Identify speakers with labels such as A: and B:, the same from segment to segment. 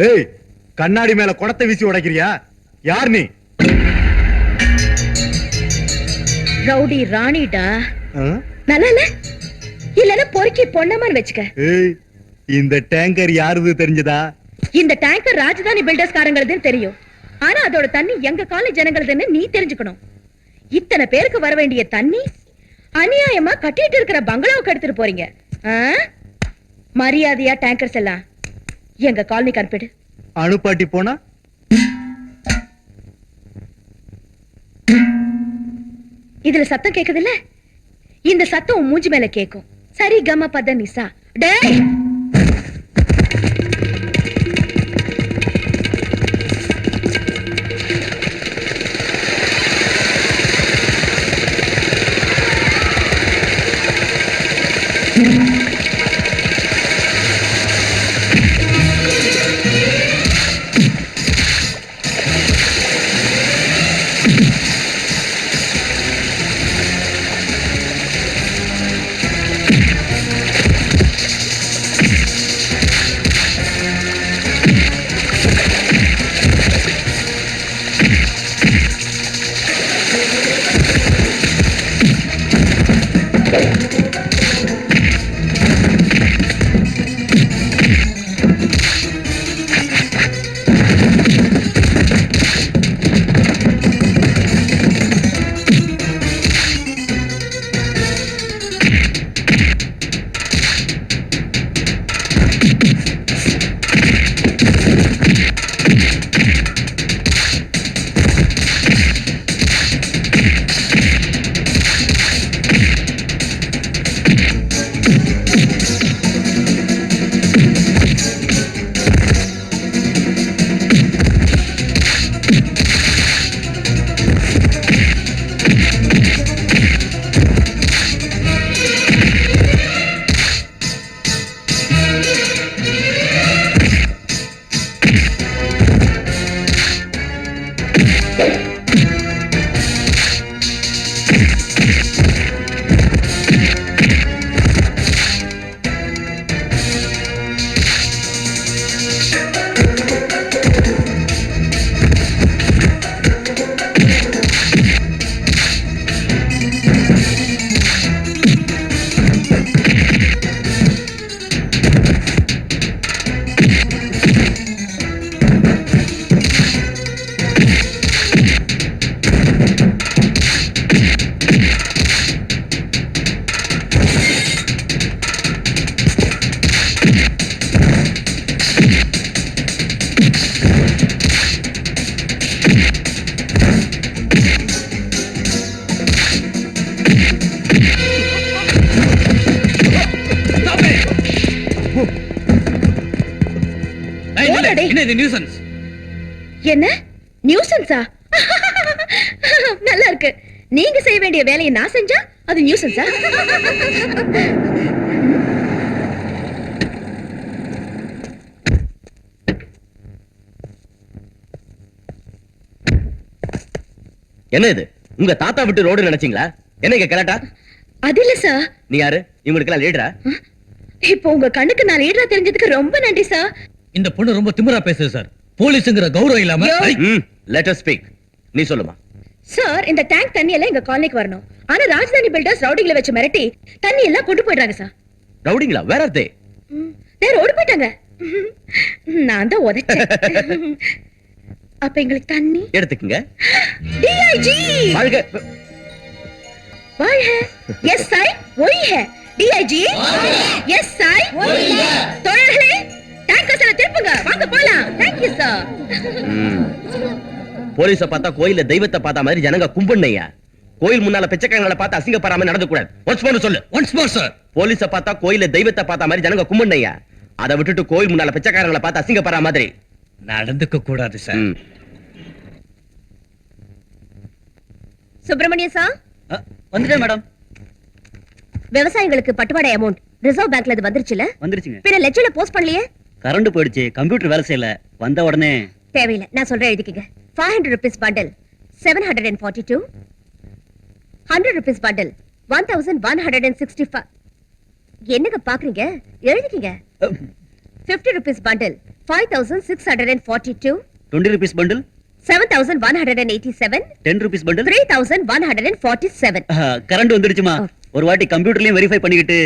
A: ஏய், கண்ணாடி மேல குடத்தை வீசி உடைக்கிறியா? யார் நீ?
B: ரவுடி ராணிடா. நல்லா இல்ல பொறுக்கி பொண்ணமான்னு வச்சுக்க.
A: ஏய், இந்த டேங்கர் யாருது தெரிஞ்சதா?
B: இந்த டேங்கர் ராஜதானி பில்டர்ஸ் காரங்களதுன்னு தெரியும். ஆனா அதோட தண்ணி எங்க காலேஜ் ஜனங்களதுன்னு நீ தெரிஞ்சுக்கணும். இத்தனை பேருக்கு வர வேண்டிய தண்ணி அநியாயமா கட்டிட்டு இருக்கிற பங்களாவுக்கு எடுத்துட்டு போறீங்க. மரியாதையா டேங்கர்ஸ் எல்லாம் எங்க காலனிக்கு அனுப்பிடு.
A: அனுப்பாட்டி போனா
B: இதுல சத்தம் கேக்குதுல்ல, இந்த சத்தம் உன் மூஞ்சி மேல கேக்கும். சரி கம பத நிசா. டேய், என்ன நியூசன்ஸா? நல்லா இருக்கு. நீங்க செய்ய வேண்டிய வேலையை நான் செஞ்சா அது நியூசன்ஸா?
C: என்ன இது? உங்க தாத்தா விட்டு ரோடு நினைச்சீங்களா? என்ன இங்க கரெக்டா?
B: அது இல்ல சார்.
C: நீ யாரு? இவங்களுக்கெல்லாம் லீடரா?
B: இப்போ உங்க கண்ணுக்கு நான் லீடரா தெரிஞ்சதுக்கு ரொம்ப நன்றி சார்.
D: இந்த பொண்ணு ரொம்ப திமிரா பேசுது சார். போலீஸ்ங்கற கௌரவம் இல்லாம.
C: Let us speak. நீ சொல்லுமா.
B: சார், இந்த டேங்க் தண்ணி எல்லாம் எங்க காலனிக்கு வரணும். ஆனா ராஜதானி பில்டர்ஸ் ரவுடிகளை வச்சு மிரட்டி தண்ணி எல்லாம் கொண்டு போயிடுறாங்க சார்.
C: ரவுடிங்களா? வேர் ஆர் தே?
B: தேர் ஓடி போயிட்டாங்க. நான் தான் உதைச்சேன். அப்ப எங்களுக்கு தண்ணி
C: எடுத்துக்கங்க.
B: டிஐஜி
C: வாழ்க.
B: வாழ்க. எஸ் ஐ ஒய் ஹே. டிஐஜி எஸ் ஐ ஒய் ஹே. தோழர்களே, டேங்கர்ஸ்ல திருப்புங்க. வாங்க போலாம். Thank you sir.
C: போலீஸ பார்த்தா கோயில்ல தெய்வத்தை பார்த்த மாதிரி ஜனங்க கும்பிடுனையா. கோயில் முன்னால பிச்சைக்காரங்களை பார்த்து அசிங்கப்படாம நடந்து கூடாது. ஒன்ஸ் மோர் சொல்லு.
D: Once more sir.
C: போலீஸ பார்த்தா கோயில்ல தெய்வத்தை பார்த்த மாதிரி ஜனங்க கும்பிடுனையா. அதை விட்டுட்டு கோயில் முன்னால பிச்சைக்காரங்களை பார்த்து அசிங்கப்படுற மாதிரி
D: நடந்துக்க கூடாது சார்.
B: சுப்பிரமணிய சார்,
E: வந்துட்டேன் மேடம்.
B: விவசாயிகளுக்கு பட்டுவாடை அமௌண்ட் ரிசர்வ் பேங்க்ல இது வந்துருச்சுல?
E: வந்துருச்சுங்க.
B: பின்ன லெட்ஜர்ல போஸ்ட் பண்ணலையே?
E: கரண்ட் போயிடுச்சு, கம்ப்யூட்டர் வேலை செய்யல. வந்த உடனே
B: தேவையில்லை, நான் சொல்றேன் எழுதிக்கங்க. 500 rupees bundle 742, 100 rupees bundle 1165. என்னங்க பாக்குறீங்க? எழுதிக்கங்க. 50 rupees bundle 5642,
E: 20 rupees bundle,
B: 7187,
E: 10 rupees bundle.
B: 3147.
E: Current வந்துடுச்சுமா. ஒரு வாட்டி கம்ப்யூட்டர்லயும் வெரிஃபை பண்ணிக்கிட்டு.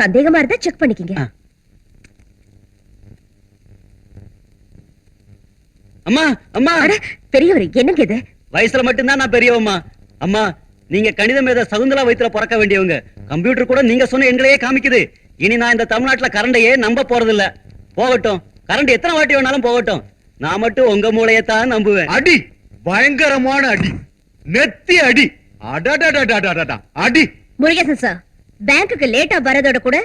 B: சந்தேகமா இருந்தா செக் பண்ணிக்கங்க.
E: அம்மா அம்மா,
B: அட பெரியவர், என்னங்க இது?
E: வயசுல மட்டும்தான் நான் பெரியவம்மா. அம்மா, நீங்க கணித மேத சகுந்தலா வயித்துல பிறக்க வேண்டியவங்க. கம்ப்யூட்டர் கூட நீங்க சொன்ன எண்களையே காமிக்குது. இனி நான் இந்த தமிழ்நாட்டுல கரண்டையே நம்ப போறது இல்ல. போகட்டும், கரண்ட் எத்தனை வாட்டி வேணாலும் போகட்டும். நான் மட்டும் உங்க மூளையத்தான் நம்புவேன்.
A: அடி, பயங்கரமான அடி, நெத்தி அடி, அடடடடடடடா அடி.
B: முருகேசன் சார், பேங்க்குக்கு லேட்டா வரதோட கூட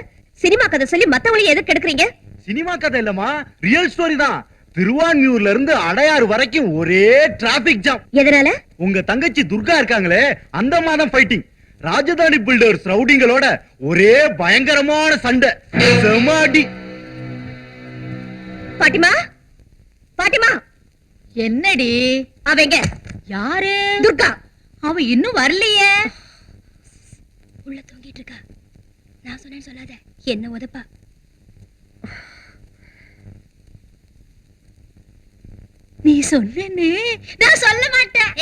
B: சினிமா கதை சொல்லி மத்தவங்களையும் எதுக்கு எடுக்கிறீங்க?
A: சினிமா கதை இல்லம்மா, ரியல் ஸ்டோரி தான். திருவான்மியூர்ல இருந்து அடையாறு வரைக்கும் ஒரே டிராபிக் ஜாம்.
B: எதனால?
A: உங்க தங்கச்சி துர்கா இருக்காங்களே, அந்த மாதம் ஃபைட்டிங். ராஜதானி பில்டர்ஸ் ரவுடிங்களோட ஒரே பயங்கரமான சண்டை, செம அடி.
B: பாட்டிமா, பாட்டிமா,
F: என்னடி
B: அவங்க
F: யாரு?
B: துர்கா.
F: அவ இன்னும் வரலையே.
B: உள்ள தூங்கிட்டு இருக்கா. நான் சொன்னேன்னு சொல்லாத, என்ன உதப்பா.
F: நீ சொன்னேன்னு நான் சொல்ல மாட்டேன்.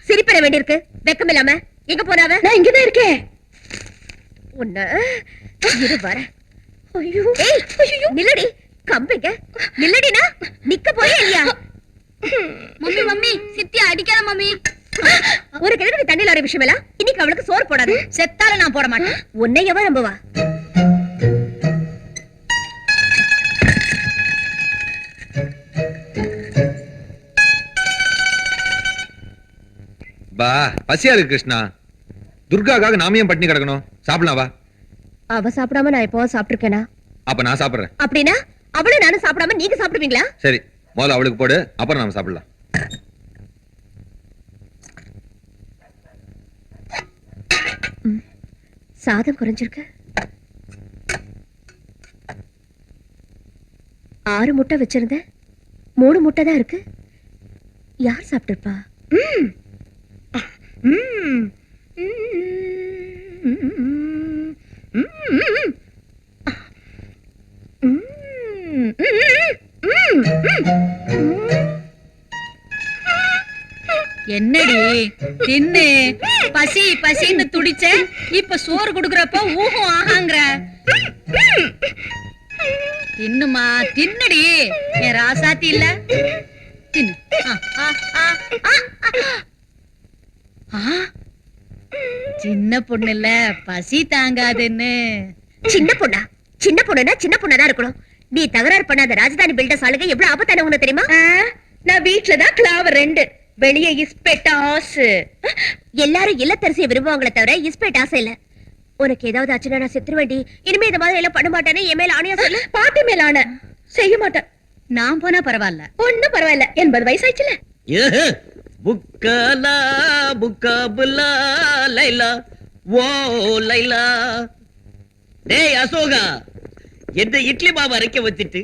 B: சிரிப்பற வேண்டியிருக்கு, வெக்கம் இல்லாம. எங்க போனாவ? நான் இங்கதான் இருக்கேன். உன்ன இரு வர. ஐயோ, ஏய், ஐயோ, நில்லடி. கம்பிங்க நில்லடினா நிக்க போயே இல்லையா?
F: மம்மி மம்மி, சித்தி அடிக்காத மம்மி.
B: ஒரு கிழக்கு தண்ணில ஒரு விஷயம் எல்லாம் இன்னைக்கு அவளுக்கு சோறு போடாது.
F: செத்தால நான் போட மாட்டேன்.
B: உன்னை எவன் நம்புவா?
G: பா, பசியா இருக்கு கிருஷ்ணா. துர்காக்காக நாம ஏன் பட்டினி கிடக்கணும்? சாப்பிடலாம் வா.
B: அவ சாப்பிடாம நான் எப்போ சாப்பிட்டிருக்கேனா?
G: அப்ப நான் சாப்பிடுறேன்.
B: அப்படின்னா அவளும் நானும் சாப்பிடாம நீங்க சாப்பிடுவீங்களா?
G: சரி, முதல்ல அவளுக்கு போடு, அப்புறம் நாம சாப்பிடலாம்.
B: சாதம் குறைஞ்சிருக்கு. 6 முட்டை வச்சிருந்தேன், 3 முட்டை தான் இருக்கு. யார் சாப்பிட்டிருப்பா?
F: என்னடி தின்னு, பசி பசின்னு துடிச்ச. இப்ப சோறு குடுக்கறப்ப ஊகம் ஆகாங்கற. தின்னுமா, தின்னடி. என் ராசாத்தி இல்ல, தின்னு. சின்ன பொண்ணு இல்ல, பசி தாங்காதுன்னு.
B: சின்ன பொண்ணா? சின்ன பொண்ணுனா சின்ன பொண்ணாதான் இருக்கணும். நீ தகராறு பண்ணாத ராஜதானி பில்டர்ஸ் ஆளுங்க எவ்வளவு ஆபத்தான உனக்கு தெரியுமா? நான் வீட்டுலதான் கிளாவர் 2, வெளியே இஸ்பெட்டாஸ். எல்லாரும் இல்லத்தரசியை விரும்புவாங்களே தவிர இஸ்பெட் ஆசை இல்ல. உனக்கு ஏதாவது ஆச்சுன்னா நான் செத்துருவேண்டி. இனிமே இந்த மாதிரி எல்லாம் பண்ண மாட்டேன்னு என் மேல ஆணையா சொல்லு. பாட்டு மேல ஆணை செய்ய மாட்டேன்.
F: நான் போனா பரவாயில்ல.
B: ஒண்ணும் பரவாயில்ல, 80 வயசாச்சுல.
C: புக்கலா புக்கபுலா லைலா ஓ லைலா. டேய் அசோகா, எந்த இட்லி மாவு அரைக்க வச்சிட்டு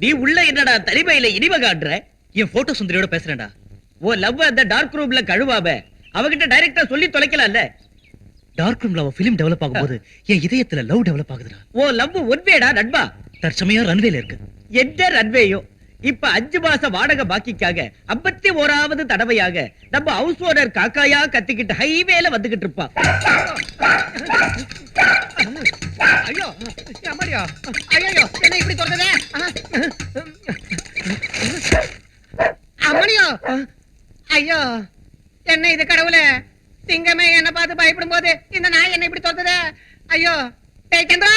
C: நீ உள்ள என்னடா தனிமையில இனிமை காட்டுற?
D: என் போட்டோ சுந்தரியோட பேசுறேன்டா.
C: ஓ லவ் அந்த டார்க் ரூம்ல கழுவாப அவகிட்ட டைரக்டா சொல்லி தொலைக்கலாம்ல.
D: டார்க் ரூம்ல அவ பிலிம் டெவலப் ஆகும்போது என் இதயத்துல லவ் டெவலப் ஆகுதுடா.
C: ஓ லவ் ஒன்வேடா நண்பா.
D: தற்சமயம் ரன்வேல இருக்கு.
C: எந்த ரன்வேயோ இப்ப 5 மாச வாடகை பாக்கிக்காக 51வது தடவையாக நம்ம ஹவுஸ் ஓனர் காக்காயா கத்திக்கிட்டு ஹைவேல வந்துகிட்டு இருப்பா.
E: ஐயோ அம்மாடியா, ஐயோ என்ன இப்படி தொடுறதே? அம்மாடியா, ஐயோ என்ன இது கடவுளே? சிங்கமே என்ன பார்த்து பயப்படும் போது இந்த நாய் என்ன இப்படி தொடுறதே? ஐயோ, டேய் சந்திரா.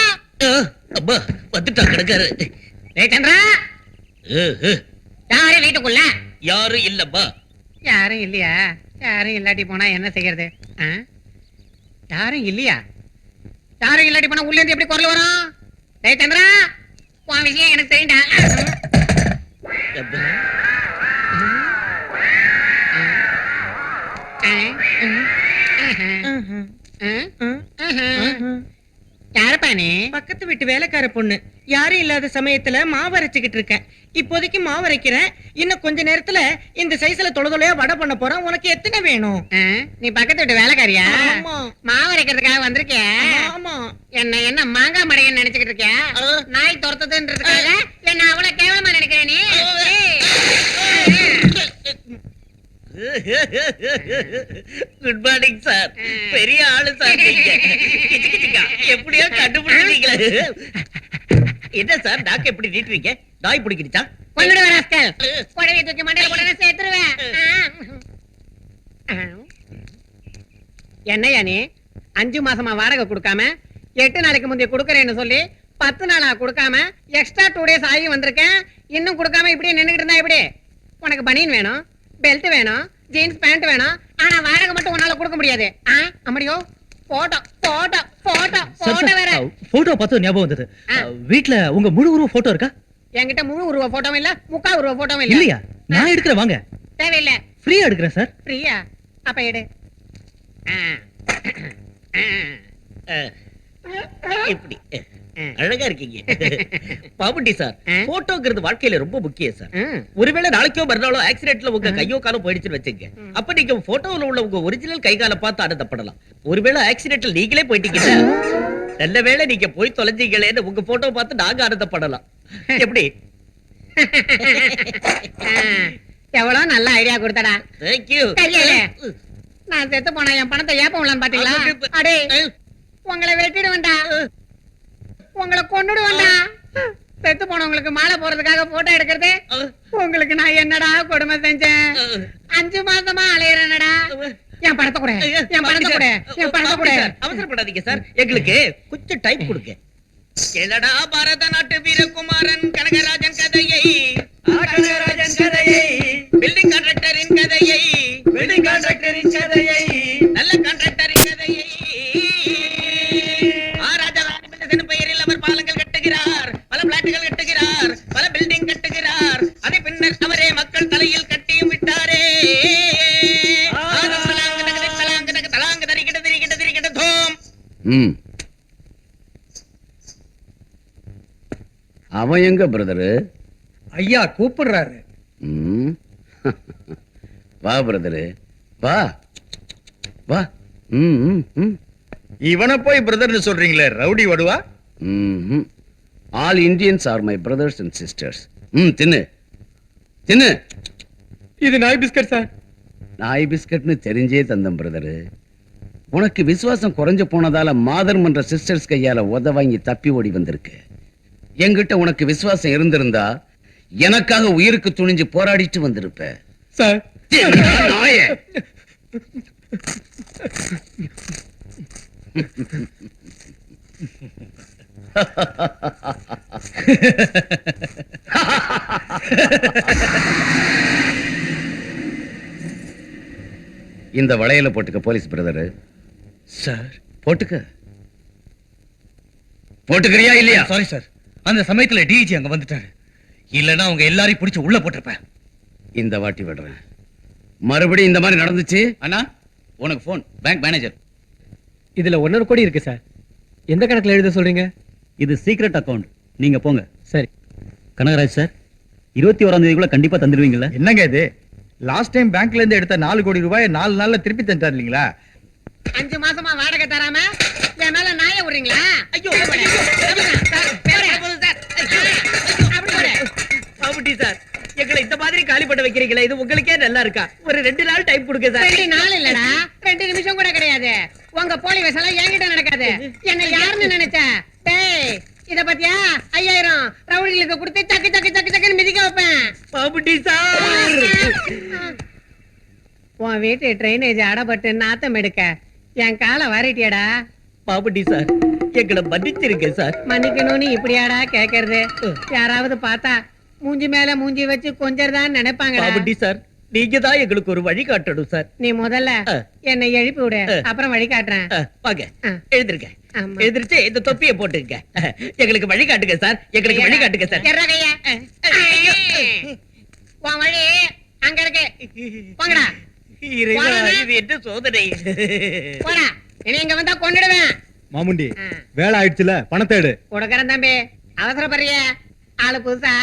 C: அப்பா வந்துட்டா கிடக்காரு.
E: டேய் சந்திரா, யாரு வீட்டுக்குள்ள?
C: யாரும் இல்லப்பா.
E: யாரும் இல்லையா? யாரும் இல்லாட்டி போனா என்ன செய்யறது? யாரும் இல்லையா? யாரும் இல்லாட்டி போனா உள்ள இருந்து எப்படி குரல் வரும்? டேய் சந்திரா, உன் விஷயம் எனக்கு தெரியும்டா.
H: வேலைக்கார பொண்ணு. யாரும் இல்லாத சமயத்துல மாவு அரைச்சுக்கிட்டு இருக்கேன். இப்போதைக்கு மாவு அரைக்கிறேன். இன்னும் கொஞ்ச நேரத்துல இந்த சைஸ்ல தொலையா வடை பண்ண போறேன். உனக்கு எத்தனை வேணும்?
I: நீ பக்கத்து வீட்டு வேலைக்காரியா?
H: ஆமா.
I: மாவு அரைக்கிறதுக்காக வந்திருக்கிய?
H: ஆமா.
I: என்ன மாங்காய் மடையன்னு நினைச்சுக்கிட்டு இருக்கியா? நாய் துரத்துதுன்றதுக்காக என்ன அவ்வளவு கேவலமா நினைக்கிற நீ?
C: Good morning sir. பெரிய ஆளு சார் நீங்க. எப்படியோ கண்டுபிடிச்சீங்களே. என்ன சார் நாக்கு எப்படி நீட்டுறீங்க? நாய் பிடிக்கிடுச்சா?
I: கொன்னுடுவ ராஸ்கல். புடவை தூக்கி மண்டையில போட்டு சேர்த்துருவேன். என்னையா நீ 5 மாசமா வாடகை கொடுக்காம 8 நாளைக்கு முந்தைய கொடுக்கறேன்னு சொல்லி 10 நாளா கொடுக்காம எக்ஸ்ட்ரா 2 days ஆகி வந்திருக்கேன். இன்னும் கொடுக்காம இப்படியே நின்னுகிட்டு இருந்தா எப்படி? உனக்கு பனியன் வேணும், பெல்ட் வேணும், ஜீன்ஸ் பேண்ட் வேணும். ஆனா வாடகை மட்டும் உன்னால கொடுக்க முடியாது. அம்மடியோ போட்டோ போட்டோ போட்டோ போட்டோ வேற.
D: போட்டோ பார்த்து ஞாபகம் வந்தது. வீட்ல உங்க முழு உருவ போட்டோ இருக்கா?
I: என்கிட்ட முழு உருவ போட்டோவும் இல்ல, முக்கா உருவ போட்டோவும் இல்ல.
D: இல்லையா? நான் எடுக்கிறேன் வாங்க.
I: தேவையில்லை.
D: ஃப்ரீயா எடுக்கிறேன் சார்.
I: ஃப்ரீயா? அப்ப எடு.
C: இப்படி அழகா இருக்கீங்க. பாபுட்டி சார், போட்டோங்கிறது வாழ்க்கையில ரொம்ப முக்கியம் சார். ஒருவேளை நாளைக்கோ மறுநாளோ ஆக்சிடென்ட்ல உங்க கையோ காலம் போயிடுச்சுன்னு வச்சுங்க, அப்ப நீங்க போட்டோல உள்ள உங்க ஒரிஜினல் கை காலை பார்த்து ஆனந்தப்படலாம். ஒருவேளை ஆக்சிடென்ட்ல நீங்களே போயிட்டீங்கன்னா, நல்ல வேளை நீங்க போய் தொலைஞ்சீங்களேன்னு உங்க போட்டோ பார்த்து நாங்க ஆனந்தப்படலாம். எப்படி?
I: எவ்வளவு நல்ல ஐடியா கொடுத்தடா.
C: தேங்க்யூ.
I: கையில நான் செத்து போனா என் பணத்தை ஏப்பலாம் பாத்தீங்களா? அடே உங்களை வெட்டிடுவேன்டா, உங்களை கொன்னுடுவேன்டா. செத்து போனவங்களுக்கு மாலை போறதுக்காக போட்டோ எடுக்கிறது. உங்களுக்கு நான் என்னடா கொடுமை செஞ்சேன்? 5 மாசமா அலையறேனடா. என் பணத்தை கூட, என் பணத்தை கூட, என் பணத்தை கூட.
C: அவசரப்படாதீங்க சார், எங்களுக்கு கொஞ்சம் டைம் கொடுங்க. கேளடா பாரத நாட்டு வீரகுமாரன் கனகராஜன் கதையை, கனகராஜன் கதையை, பில்டிங் கான்ட்ராக்டரின் கதையை, பில்டிங் கான்ட்ராக்டரின் கதையை, நல்ல கான்ட்ராக்டரின் கதையை. ராஜராணி பில்டர்ஸ் பெயரில் அவர் பாலங்கள் கட்டுகிறார், பல பிளாட்டுகள் கட்டுகிறார், பல பில்டிங் கட்டுகிறார். அதை பின்னர் அவரே மக்கள் தலையில் கட்டியும் விட்டாரே.
J: அவன் எங்க பிரதரு?
A: ஐயா கூப்பிடுறாரு.
J: வா பிரதரு வா வா.
A: இவனை போய் பிரதர்னு சொல்றீங்களே, ரவுடி வடுவா?
J: All Indians are my brothers and sisters. தின்னு தின்னு.
A: இது நாய் பிஸ்கட் சார்.
J: நாய் பிஸ்கட்னு தெரிஞ்சே தந்தம் பிரதரு. உனக்கு விசுவாசம் குறைஞ்சு போனதால மாதர் மன்ற சிஸ்டர்ஸ் கையால உத வாங்கி தப்பி ஓடி வந்திருக்கு. என்கிட்ட உனக்கு விசுவாசம் இருந்திருந்தா எனக்காக உயிருக்கு துணிஞ்சு போராடிட்டு வந்திருப்ப
A: சார்.
J: நாயே. இந்த வளையல போட்டுக்க போலீஸ் பிரதரு.
D: சார்
J: போட்டுக்க. போட்டுக்கிறியா இல்லையா?
D: சாரி சார், அந்த சமயத்துல டிஜி அங்க வந்துட்டாரு. இல்லன்னா அவங்க எல்லாரையும் பிடிச்சு உள்ள போட்டிருப்பேன்.
J: இந்த வாட்டி விடுறேன். மறுபடியும் இந்த மாதிரி நடந்துச்சு அண்ணா, உனக்கு போன். Bank manager.
E: இதுல 1.5 கோடி இருக்கு சார். எந்த கணக்குல எழுத சொல்றீங்க? இது சீக்ரெட் அக்கவுண்ட். நீங்க போங்க. சரி. கனகராஜ் சார், 21ஆம் தேதிக்குள்ள கண்டிப்பா தந்துடுவீங்கல்ல?
A: என்னங்க இது? லாஸ்ட் டைம் பேங்க்ல இருந்து எடுத்த 4 கோடி ரூபாய் 4 நாள்ல திருப்பி தந்துட்டார் இல்லீங்களா?
I: 5 மாசமா வாடகை தராம என் மேல நாய விடுறீங்களா?
C: ஐயோ பாபுட்டி சார், எங்களை இந்த மாதிரி காலி பண்ண வைக்கிறீங்களா? இது உங்களுக்கே நல்லா இருக்கா? ஒரு 2 நாள் டைம் கொடுங்க சார்.
I: 2 நாள் இல்லடா, 2 நிமிஷம் கூட கிடையாது. உங்க போலி வேஷம் என்கிட்ட நடக்காது. என்ன யாருன்னு நினைச்ச? டேய், இத பத்தியா 5000 ரவுடிகளுக்கு கொடுத்து சக்கு சக்கு சக்கு சக்குன்னு மிதிக்க வைப்பேன்.
C: பாபுட்டி சார்,
I: உன் வீட்டு ட்ரைனேஜ் அடப்பட்டு நாத்தம் எடுக்க என் காலை வாரிட்டியடா.
C: பாபுட்டி சார், எங்களை மன்னிச்சிருங்க சார்.
I: மன்னிக்கணும்னு இப்படியாடா கேக்குறது? யாராவது பார்த்தா மூஞ்சி மேல மூஞ்சி வச்சு கொஞ்சதான் நினைப்பாங்க.
C: பாபுட்டி சார், நீங்க தான் எங்களுக்கு ஒரு வழி காட்டணும் சார்.
I: நீ முதல்ல என்னை எழுப்பி விடு, அப்புறம் வழி காட்டுறேன்.
C: வாங்க, எழுந்திருக்க. எழுந்திருச்சு இந்த தொப்பியை போட்டுங்க. எங்களுக்கு வழி காட்டுங்க சார், எங்களுக்கு வழி காட்டுங்க சார்.
I: உன் வழி அங்க இருக்கு, போங்கடா.
C: இது என்ன சோதனை?
I: போடா, இனி இங்க வந்தா கொன்னுடுவேன்.
A: மாமுண்டி வேலை ஆயிடுச்சுல பணத்தை எடு.
I: கொடுக்கறேன் தம்பி, அவசரப்படுறிய ஆளு புதுசா?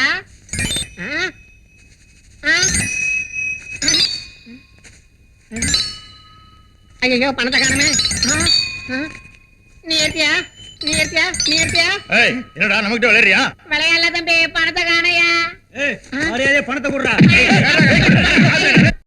I: ஐயோ பணத்தை காணுமே. நீ ஏத்தியா? நீ ஏத்தியா? நீ ஏத்தியா?
A: என்னடா நமக்கிட்ட விளையாடுறியா?
I: விளையாடல தம்பி, பணத்தை காணையா?
E: பணத்தை கொடுறா.